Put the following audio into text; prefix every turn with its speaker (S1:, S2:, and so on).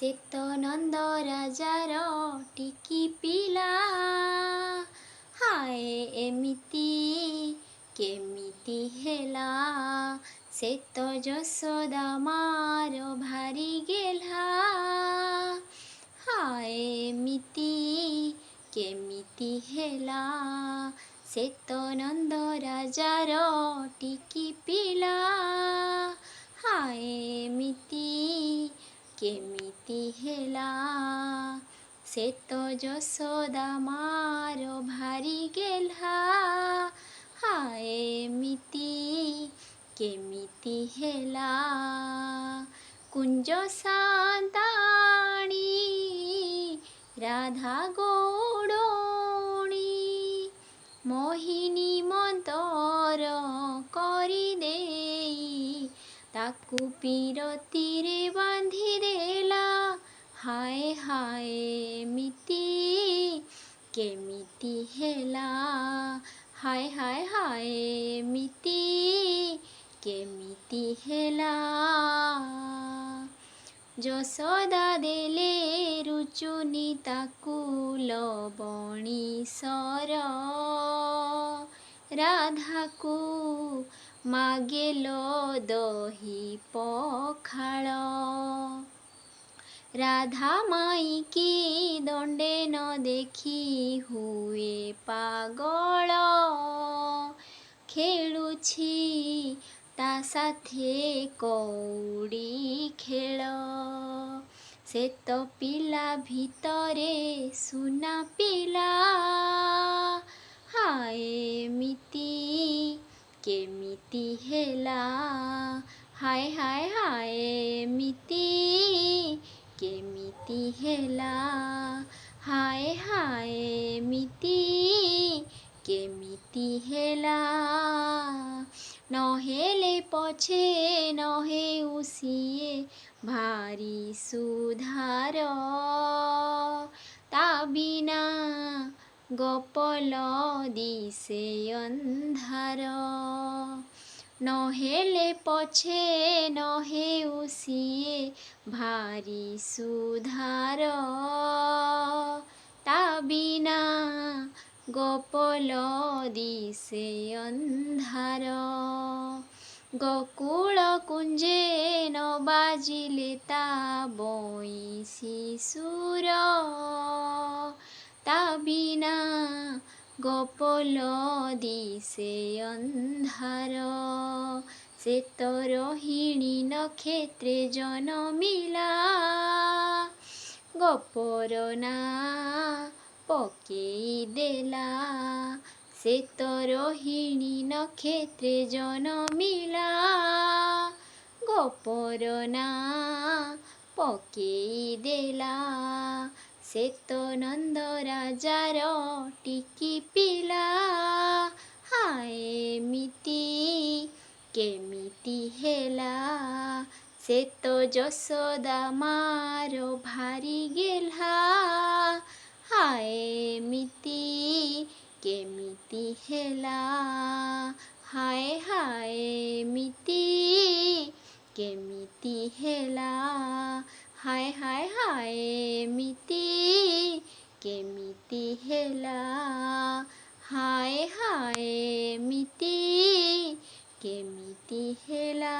S1: ସେ ତ ନନ୍ଦ ରାଜାର ଟିକି ପିଲା। ହାୟ ଏମିତି କେମିତି ହେଲା, ସେ ତ ଯଶୋଦା ମାର ଭାରି ଗେହ୍ଲା। ହାୟ ଏମିତି କେମିତି ହେଲା, ସେ ତ ନନ୍ଦ ରାଜାର ଟିକି ପିଲା। ହାୟ ଏମିତି କେମିତି ହେଲା, ସେ ତ ଯଶୋଦା ମାର ଭାରି ଗେହ୍ଲା। ହାୟ ଏମିତି କେମିତି ହେଲା, କୁଞ୍ଜ ସାନ୍ତାଣୀ ରାଧା ଗୌଡ଼ଣୀ ମୋହିନୀ ମନ୍ତର କରିଦେଇ ତାକୁ ପିରତିରେ ବାନ୍ଧିଦେଲା। ହାୟ ହାୟ ଏମିତି କେମିତି ହେଲା, ହାୟ ହାୟ ହାୟ ଏମିତି କେମିତି ହେଲା। ଯଶୋଦା ଦେଲେ ରୁଚୁନି ତାକୁ ଲବଣୀ ସର, ରାଧାକୁ ମାଗେଲୋ ଦହି ପଖାଳ। ରାଧା ମାଇକି ଦଣ୍ଡେ ନ ଦେଖି ହୁଏ ପାଗଳ, ଖେଳୁଛି ତା ସାଥେ କଉଡ଼ି ଖେଳ। ସେ ତ ପିଲା ଭିତରେ ସୁନା ପିଲା। ହାୟ ଏମିତି କେମିତି ହେଲା, ହାୟ ହାୟ ହାୟ ଏମିତି କେମିତି ହେଲା। ହାୟ ହାୟ ଏମିତି କେମିତି ହେଲା, ନହେଲେ ପଛେ ନ ହେଉ ସିଏ ଭାରି ସୁଧାର, ତା ବିନା ଗୋପଲ ଦିଶେ ଅନ୍ଧାର। ନହେଲେ ପଛେ ନ ହେଉ ସିଏ ଭାରି ସୁଧାର, ତା ବିନା ଗୋପଲ ଦିଶେ ଅନ୍ଧାର। ଗୋକୁଳ କୁଞ୍ଜେ ନ ବାଜିଲେ ତା ବଇଁଶୀ ସୁର, ତା ବିନା ଗୋପଲ ଦିଶେ ଅନ୍ଧାର। ସେ ତ ରୋହିଣୀ ନକ୍ଷତ୍ରେ ଜନମିଲା, ଗୋପର ନାଁ ପକେଇ ଦେଲା। ସେ ତ ରୋହିଣୀ ନକ୍ଷତ୍ରେ ଜନମିଲା, ଗୋପର ନାଁ ପକେଇ ଦେଲା। ସେ ତ ନନ୍ଦ ରାଜାର ଟିକି ପିଲା। ହାୟ ଏମିତି କେମିତି ହେଲା, ସେ ତ ଯଶୋଦା ମାର ଭାରି ଗେହ୍ଲା। ହାୟ ଏମିତି କେମିତି ହେଲା, ହାୟ ହାୟ ଏମିତି କେମିତି ହେଲା। ହାୟ ହାୟ ହାୟ ଏମିତି କେମିତି ହେଲା, ହାୟ ହାୟ ଏମିତି କେମିତି ହେଲା।